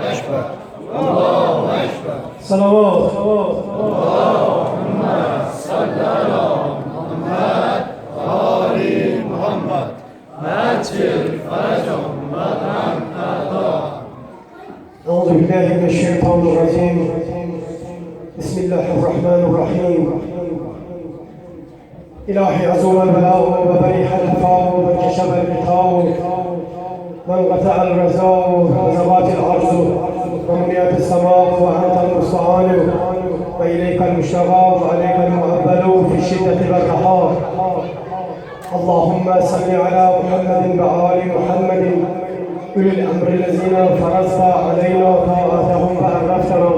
أكبر. الله أكبر. صلوات. اللهم صل على محمد وآل محمد. عجل فرجهم وارحم أعداءهم. أعوذ بالله من الشيطان الرجيم. بسم الله الرحمن الرحيم. إلهي عزوم البلاء وبريح الوفاء وانكشف الغطاء وانقطع الرزاء وزوات العرض ومنيت السماء وأنت المستعان وإليك المشتغى وعليك المؤبل في الشدة والرخاء. اللهم صل على محمد وآل محمد أولي الأمر الذين فرضت علينا طاعتهم فعرفتنا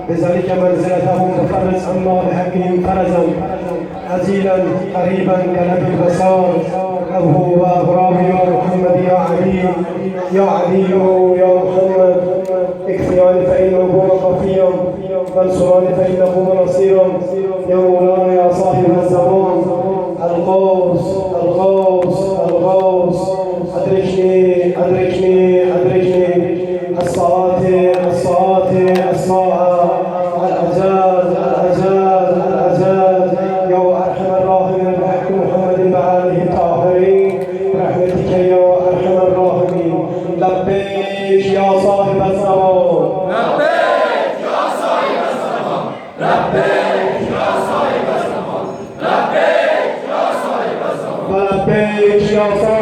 بذلك منزلتهم وفرج عنا بحقهم فرجا عجيلا قريبا كلب البصار. أبو وأغراب يا محمد يا علي يا علي يا محمد. اكفيان فإنه خفيا وانصران فإنه نصيرا. يا مولانا يا صاحب الزمان الغوث الغوث الغوث. أدركني أدركني أدركني الصلاة الصلاة الصاعة الأجاد الأجاد الأجاد. يا أرحم الراحمين بحق محمد وآله الطاهرين برحمتك يا أرحم الراحمين. لبيك يا صاحب الزمان. لبيك يا صاحب الزمان. لبيك يا صاحب الزمان. لبيك يا صاحب الزمان. ولبيك يا صاحب